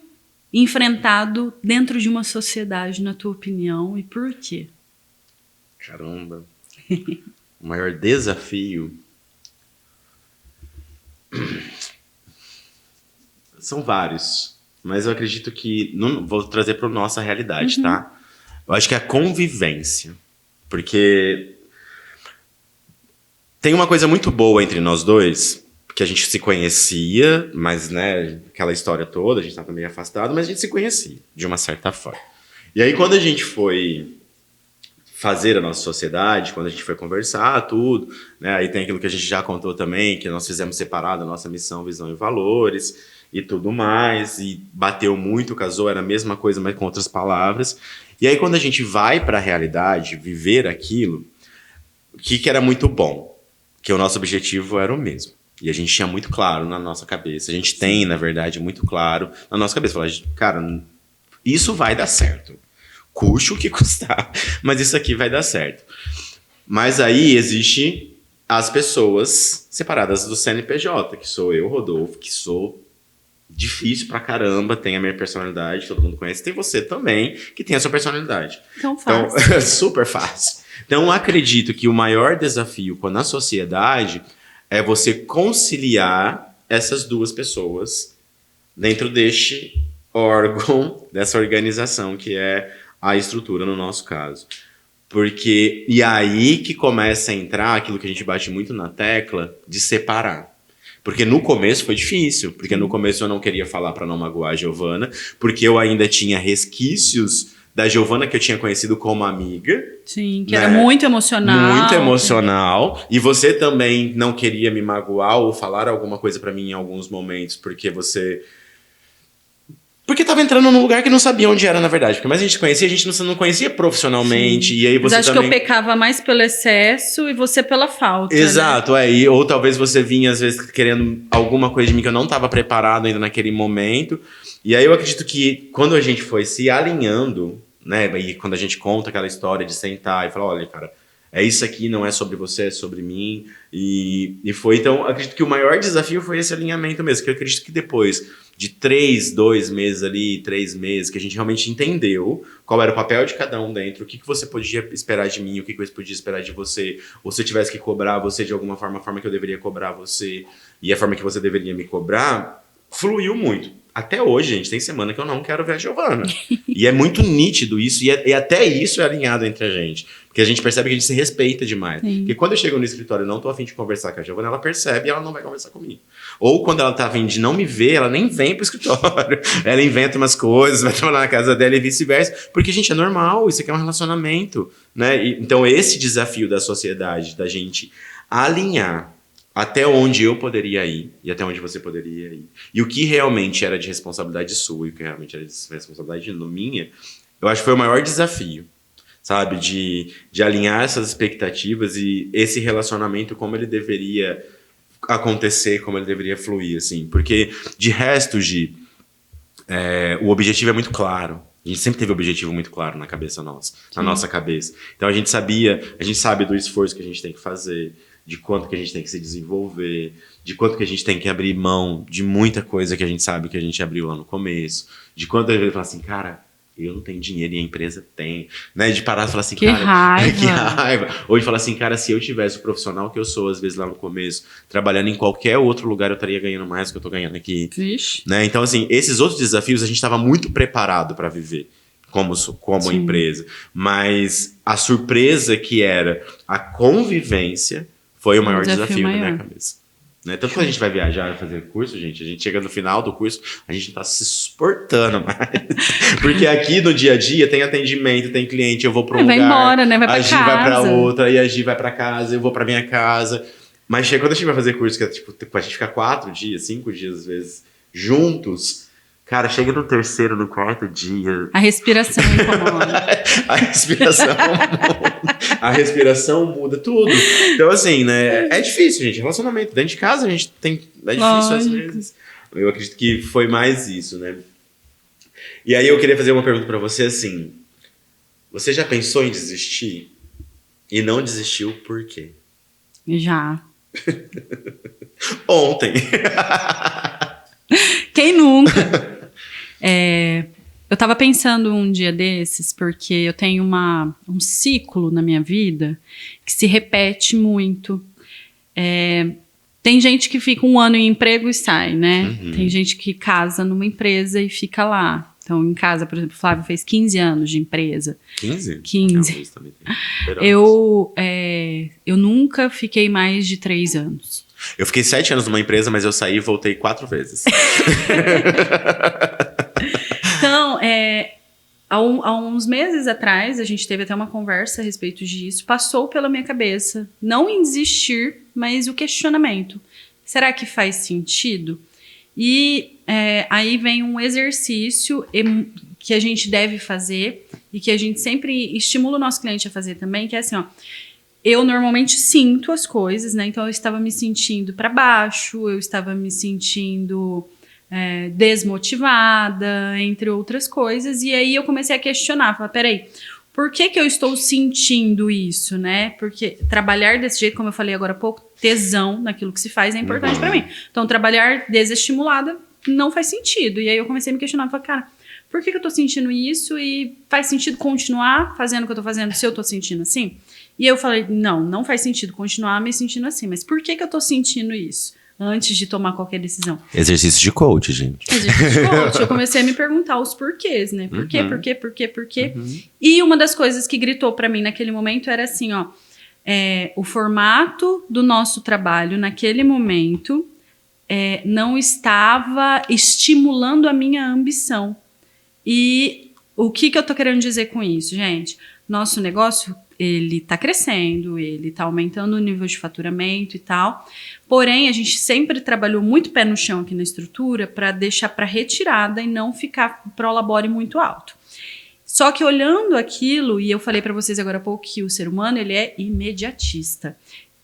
enfrentado dentro de uma sociedade, na tua opinião, e por quê? Caramba. O maior desafio... São vários, mas eu acredito que... vou trazer para a nossa realidade, tá? Eu acho que é a convivência. Porque tem uma coisa muito boa entre nós dois, que a gente se conhecia, mas, né, aquela história toda, a gente estava meio afastado, mas a gente se conhecia, de uma certa forma. E aí, quando a gente foi fazer a nossa sociedade, quando a gente foi conversar, tudo, né, aí tem aquilo que a gente já contou também, que nós fizemos separado a nossa missão, visão e valores, e tudo mais, e bateu muito, casou, era a mesma coisa, mas com outras palavras. E aí, quando a gente vai para a realidade, viver aquilo, o que era muito bom? Que o nosso objetivo era o mesmo. E a gente tinha muito claro na nossa cabeça, a gente tem, na verdade, muito claro na nossa cabeça. Falar, cara, isso vai dar certo. Custe o que custar, mas isso aqui vai dar certo. Mas aí existe as pessoas separadas do CNPJ, que sou eu, Rodolfo, que sou difícil pra caramba, tem a minha personalidade, todo mundo conhece. Tem você também, que tem a sua personalidade. Então, fácil. Então, super fácil. Então, acredito que o maior desafio na sociedade é você conciliar essas duas pessoas dentro deste órgão, dessa organização que é a estrutura, no nosso caso. Porque, e aí que começa a entrar aquilo que a gente bate muito na tecla, de separar. Porque no começo foi difícil, porque no começo eu não queria falar para não magoar a Giovana, porque eu ainda tinha resquícios da Giovana que eu tinha conhecido como amiga. Sim, que era muito emocional. Muito emocional. E você também não queria me magoar ou falar alguma coisa para mim em alguns momentos, porque tava entrando num lugar que não sabia onde era, na verdade. Porque mais a gente conhecia, a gente não conhecia profissionalmente. Sim. E aí você Mas acho que eu pecava mais pelo excesso e você pela falta. Exato, né? Ou talvez você vinha, às vezes, querendo alguma coisa de mim que eu não estava preparado ainda naquele momento. E aí eu acredito que quando a gente foi se alinhando, né? E quando a gente conta aquela história de sentar e falar, olha, cara, É isso aqui, não é sobre você, é sobre mim. E foi, então, acredito que o maior desafio foi esse alinhamento mesmo, que eu acredito que depois de 2 meses ali, 3 meses, que a gente realmente entendeu qual era o papel de cada um dentro, o que você podia esperar de mim, o que eu podia esperar de você, ou se eu tivesse que cobrar você de alguma forma, a forma que eu deveria cobrar você, e a forma que você deveria me cobrar, fluiu muito. Até hoje, gente, tem semana que eu não quero ver a Giovana. E é muito nítido isso, e até isso é alinhado entre a gente. Porque a gente percebe que a gente se respeita demais. Sim. Porque quando eu chego no escritório e não tô a fim de conversar com a Giovana, ela percebe e ela não vai conversar comigo. Ou quando ela tá a fim de não me ver, ela nem vem pro escritório. Ela inventa umas coisas, vai trabalhar na casa dela e vice-versa. Porque, gente, é normal, isso aqui é um relacionamento, né? Então, esse desafio da sociedade, da gente alinhar até onde eu poderia ir e até onde você poderia ir. E o que realmente era de responsabilidade sua e o que realmente era de responsabilidade minha, eu acho que foi o maior desafio, sabe? De alinhar essas expectativas e esse relacionamento, como ele deveria acontecer, como ele deveria fluir, assim. Porque, de resto, Gi, o objetivo é muito claro. A gente sempre teve o objetivo muito claro na cabeça nossa, na nossa cabeça. Então a gente sabe do esforço que a gente tem que fazer, de quanto que a gente tem que se desenvolver, de quanto que a gente tem que abrir mão de muita coisa que a gente sabe que a gente abriu lá no começo, de quanto a gente fala assim, cara, eu não tenho dinheiro e a empresa tem, né? De parar e falar assim, que cara, raiva. que raiva. Ou de falar assim, cara, se eu tivesse o profissional que eu sou, às vezes lá no começo, trabalhando em qualquer outro lugar, eu estaria ganhando mais do que eu tô ganhando aqui. Vixe. Né? Então, assim, esses outros desafios a gente estava muito preparado para viver como empresa. Mas a surpresa que era a convivência foi o maior desafio na minha cabeça. Né? Tanto que quando a gente vai viajar, fazer curso, gente, a gente chega no final do curso, a gente não tá se suportando mais. Porque aqui no dia a dia tem atendimento, tem cliente, eu vou para um lugar, vai embora, né? Vai pra a Gi casa. vai para outra, e a Gi vai para casa, eu vou para minha casa. Mas chega quando a gente vai fazer curso, que é tipo, a gente fica 4 dias, 5 dias às vezes, juntos. Cara, chega no 3º, no 4º dia. A respiração incomoda. A respiração muda tudo. Então, assim, né? É difícil, gente. Relacionamento. Dentro de casa, a gente tem. É difícil às vezes. Eu acredito que foi mais isso, né? E aí eu queria fazer uma pergunta pra você, assim. Você já pensou em desistir? E não desistiu por quê? Já. Ontem. Quem nunca? Eu tava pensando um dia desses, porque eu tenho um ciclo na minha vida que se repete muito. Tem gente que fica 1 ano em emprego e sai, né? Uhum. Tem gente que casa numa empresa e fica lá. Então, em casa, por exemplo, o Flávio fez 15 anos de empresa. 15? 15. Eu nunca fiquei mais de 3 anos. Eu fiquei 7 anos numa empresa, mas eu saí e voltei 4 vezes. Então, há uns meses atrás, a gente teve até uma conversa a respeito disso, passou pela minha cabeça, não em desistir, mas o questionamento. Será que faz sentido? E aí vem um exercício que a gente deve fazer e que a gente sempre estimula o nosso cliente a fazer também, que é assim, ó, eu normalmente sinto as coisas, né? Então eu estava me sentindo para baixo, eu estava me sentindo desmotivada, entre outras coisas, e aí eu comecei a questionar, falar, peraí, por que eu estou sentindo isso, né? Porque trabalhar desse jeito, como eu falei agora há pouco, tesão naquilo que se faz é importante para mim. Então, trabalhar desestimulada não faz sentido. E aí eu comecei a me questionar, falei, cara, por que eu tô sentindo isso e faz sentido continuar fazendo o que eu tô fazendo se eu tô sentindo assim? E eu falei, não faz sentido continuar me sentindo assim, mas por que eu tô sentindo isso? Antes de tomar qualquer decisão. Exercício de coach, gente. Exercício de coach. Eu comecei a me perguntar os porquês, né? Por quê? Uhum. E uma das coisas que gritou pra mim naquele momento era assim, ó. O formato do nosso trabalho naquele momento não estava estimulando a minha ambição. E o que eu tô querendo dizer com isso, gente? Nosso negócio, ele tá crescendo, ele tá aumentando o nível de faturamento e tal. Porém, a gente sempre trabalhou muito pé no chão aqui na estrutura para deixar para retirada e não ficar prolabore muito alto. Só que olhando aquilo, e eu falei para vocês agora há pouco que o ser humano, ele é imediatista.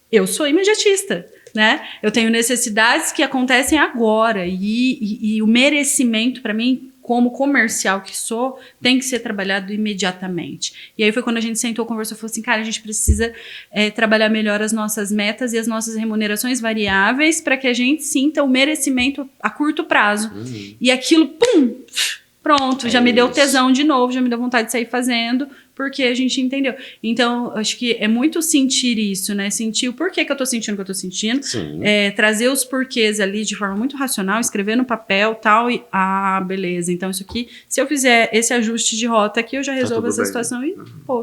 Eu sou imediatista, né? Eu tenho necessidades que acontecem agora e o merecimento para mim, como comercial que sou, tem que ser trabalhado imediatamente. E aí foi quando a gente sentou, conversou, falou assim, cara, a gente precisa trabalhar melhor as nossas metas e as nossas remunerações variáveis para que a gente sinta o merecimento a curto prazo. E aquilo, pum, pronto, já me deu tesão de novo, já me deu vontade de sair fazendo, porque a gente entendeu. Então, acho que é muito sentir isso, né? Sentir o porquê que eu tô sentindo o que eu tô sentindo. Trazer os porquês ali de forma muito racional, escrever no papel tal, e beleza. Então, isso aqui, se eu fizer esse ajuste de rota aqui, eu já resolvo essa situação e,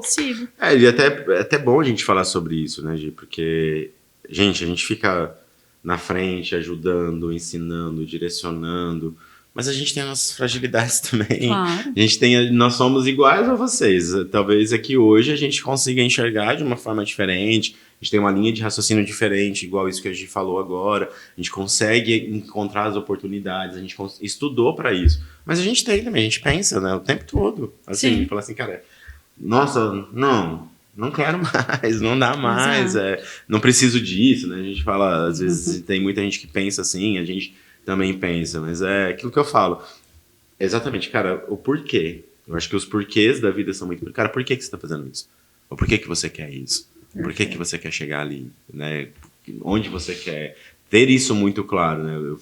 sigo. E é até bom a gente falar sobre isso, né, Gi? Porque, gente, a gente fica na frente, ajudando, ensinando, direcionando, mas a gente tem as nossas fragilidades também. Claro. Nós somos iguais a vocês. Talvez aqui hoje a gente consiga enxergar de uma forma diferente. A gente tem uma linha de raciocínio diferente, igual isso que a gente falou agora. A gente consegue encontrar as oportunidades. A gente estudou para isso. Mas a gente tem também, a gente pensa, né, o tempo todo. Assim, fala assim, cara, nossa, não quero mais, não dá mais. Não preciso disso, né? A gente fala, às vezes tem muita gente que pensa assim, a gente também pensa, mas é aquilo que eu falo. Exatamente, cara, o porquê. Eu acho que os porquês da vida são muito... Cara, por que você está fazendo isso? Ou por que você quer isso? Por que você quer chegar ali? Né? Onde você quer? Ter isso muito claro, né?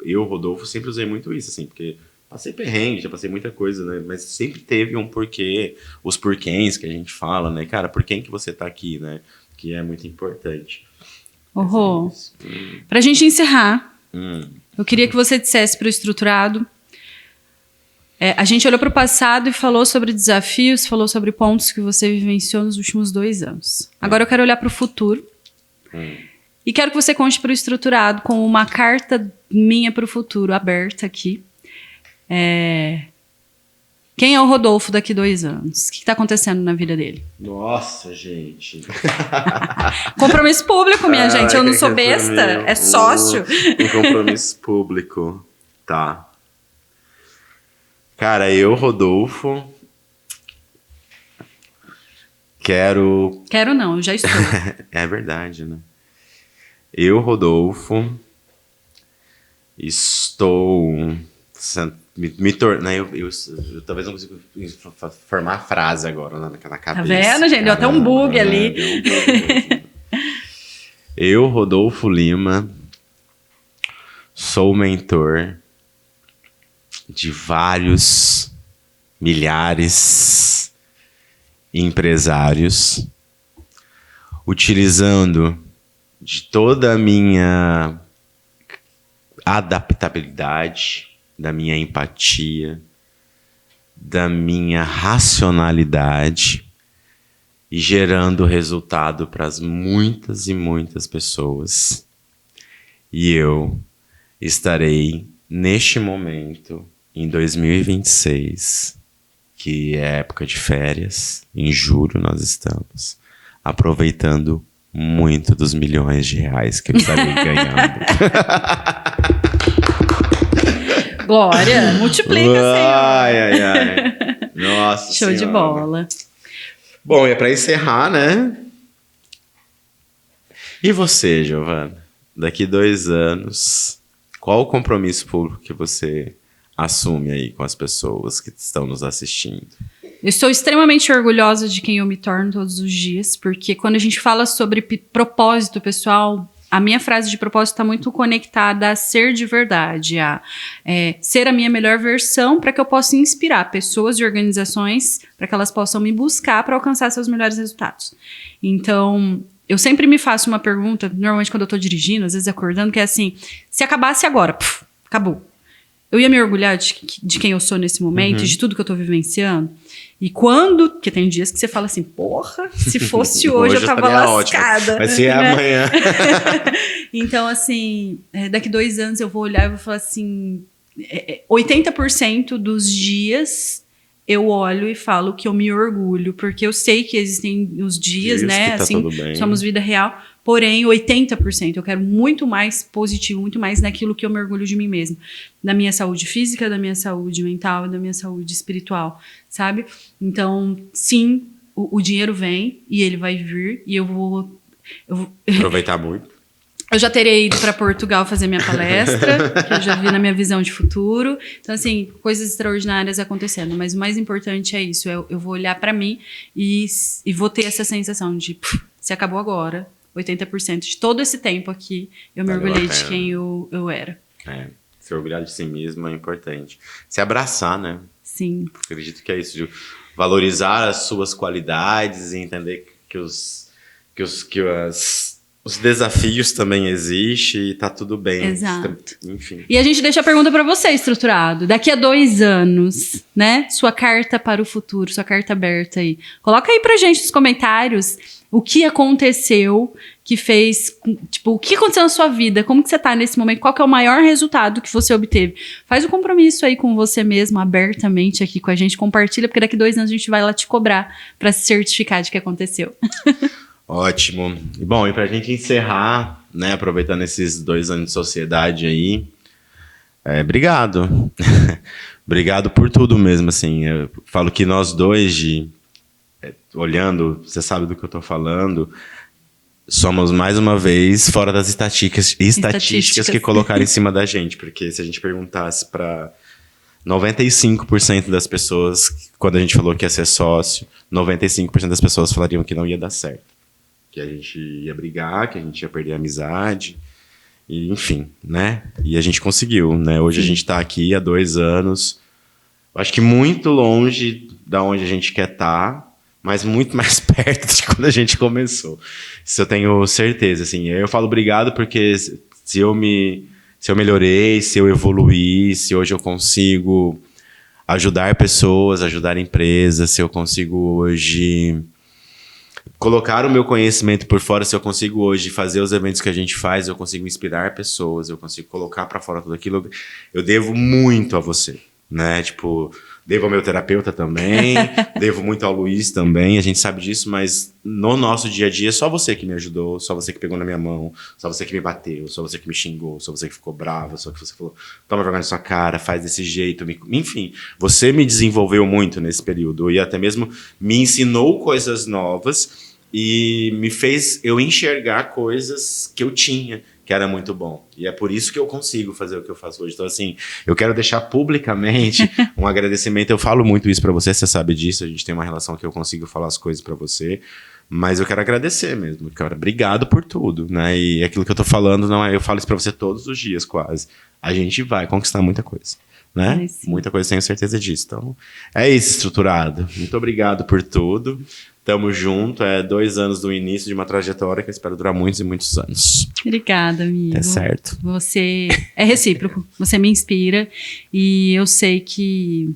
Eu, Rodolfo, sempre usei muito isso, assim, porque passei perrengue, já passei muita coisa, né? Mas sempre teve um porquê, os porquês que a gente fala, né? Cara, por que você tá aqui, né? Que é muito importante. Rô, pra gente encerrar... Eu queria que você dissesse para o estruturado. A gente olhou para o passado e falou sobre desafios, falou sobre pontos que você vivenciou nos últimos 2 anos. Agora eu quero olhar para o futuro. E quero que você conte para o estruturado com uma carta minha para o futuro aberta aqui. Quem é o Rodolfo daqui 2 anos? O que está acontecendo na vida dele? Nossa, gente. Compromisso público, minha gente. Eu não sou besta. É sócio. Um compromisso público. Tá. Cara, eu, Rodolfo, quero não, eu já estou. É verdade, né? Eu, Rodolfo, estou... Me tornar. Eu talvez não consiga formar a frase agora na cabeça. Tá vendo, gente? Deu até um bug ali. Eu, Rodolfo Lima, sou mentor de vários milhares de empresários, utilizando de toda a minha adaptabilidade, da minha empatia, da minha racionalidade e gerando resultado para as muitas e muitas pessoas. E eu estarei neste momento, em 2026, que é época de férias, em julho nós estamos, aproveitando muito dos milhões de reais que eu estarei ganhando. Glória, multiplica, Senhor. Ai. Nossa Show de bola. Bom, e para encerrar, né? E você, Giovana? Daqui 2 anos, qual o compromisso público que você assume aí com as pessoas que estão nos assistindo? Eu estou extremamente orgulhosa de quem eu me torno todos os dias, porque quando a gente fala sobre propósito, pessoal... A minha frase de propósito está muito conectada a ser de verdade, a ser a minha melhor versão para que eu possa inspirar pessoas e organizações para que elas possam me buscar para alcançar seus melhores resultados. Então, eu sempre me faço uma pergunta, normalmente quando eu estou dirigindo, às vezes acordando, que é assim, se acabasse agora, acabou. Eu ia me orgulhar de quem eu sou nesse momento, de tudo que eu tô vivenciando. E quando... Porque tem dias que você fala assim, porra, se fosse hoje eu tava lascada. Vai ser amanhã. Então, assim, daqui 2 anos eu vou olhar e vou falar assim... 80% dos dias eu olho e falo que eu me orgulho. Porque eu sei que existem os dias, né? Tá assim, somos vida real. Porém, 80% eu quero muito mais positivo, muito mais naquilo que eu me orgulho de mim mesma. Da minha saúde física, da minha saúde mental e da minha saúde espiritual, sabe? Então, sim, o dinheiro vem e ele vai vir e eu vou aproveitar muito. Eu já teria ido para Portugal fazer minha palestra, que eu já vi na minha visão de futuro. Então, assim, coisas extraordinárias acontecendo. Mas o mais importante é isso. Eu vou olhar para mim e vou ter essa sensação de, se acabou agora, 80% de todo esse tempo aqui, eu me orgulhei de quem eu era. Se orgulhar de si mesmo é importante. Se abraçar, né? Sim. Eu acredito que é isso, de valorizar as suas qualidades e entender que os desafios também existem e tá tudo bem. Exato. Enfim. E a gente deixa a pergunta para você, estruturado. Daqui a 2 anos, né? Sua carta para o futuro, sua carta aberta aí. Coloca aí pra gente nos comentários o que aconteceu, que fez... Tipo, o que aconteceu na sua vida? Como que você tá nesse momento? Qual que é o maior resultado que você obteve? Faz um compromisso aí com você mesmo, abertamente aqui com a gente. Compartilha, porque daqui a 2 anos a gente vai lá te cobrar para se certificar de que aconteceu. Ótimo. Bom, e pra gente encerrar, né, aproveitando esses 2 anos de sociedade aí, obrigado. Obrigado por tudo mesmo, assim. Eu falo que nós dois, olhando, você sabe do que eu tô falando, somos mais uma vez fora das estatísticas que colocaram em cima da gente, porque se a gente perguntasse para 95% das pessoas, quando a gente falou que ia ser sócio, 95% das pessoas falariam que não ia dar certo. Que a gente ia brigar, que a gente ia perder a amizade, e, enfim, né? E a gente conseguiu, né? Hoje a gente tá aqui há 2 anos, acho que muito longe da onde a gente quer estar, mas muito mais perto de quando a gente começou. Isso eu tenho certeza, assim. Eu falo obrigado porque se eu melhorei, se eu evoluí, se hoje eu consigo ajudar pessoas, ajudar empresas, se eu consigo hoje colocar o meu conhecimento por fora, se eu consigo hoje fazer os eventos que a gente faz, eu consigo inspirar pessoas, eu consigo colocar pra fora tudo aquilo, eu devo muito a você, né? Tipo, devo ao meu terapeuta também, devo muito ao Luiz também, a gente sabe disso, mas no nosso dia a dia, só você que me ajudou, só você que pegou na minha mão, só você que me bateu, só você que me xingou, só você que ficou bravo, só que você falou, toma vergonha na sua cara, faz desse jeito, enfim, você me desenvolveu muito nesse período e até mesmo me ensinou coisas novas e me fez eu enxergar coisas que eu tinha, que era muito bom. E é por isso que eu consigo fazer o que eu faço hoje. Então, assim, eu quero deixar publicamente um agradecimento. Eu falo muito isso pra você sabe disso. A gente tem uma relação que eu consigo falar as coisas pra você. Mas eu quero agradecer mesmo. Cara, obrigado por tudo, né? E aquilo que eu tô falando, não é, eu falo isso pra você todos os dias, quase. A gente vai conquistar muita coisa, né? Muita coisa, tenho certeza disso. Então, é isso, estruturado. Muito obrigado por tudo. Tamo junto, 2 anos do início de uma trajetória que eu espero durar muitos e muitos anos. Obrigada, amigo. É certo. Você é recíproco, você me inspira e eu sei que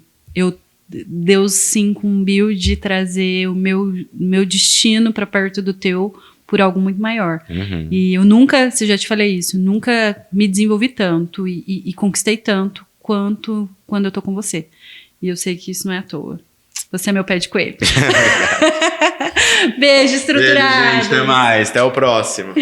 Deus se incumbiu de trazer o meu destino para perto do teu por algo muito maior. Uhum. E eu nunca, se já te falei isso, nunca me desenvolvi tanto e conquistei tanto quanto quando eu tô com você. E eu sei que isso não é à toa. Você é meu pé de coelho. Beijo, estruturado. Beijo, gente. Até mais. Até o próximo.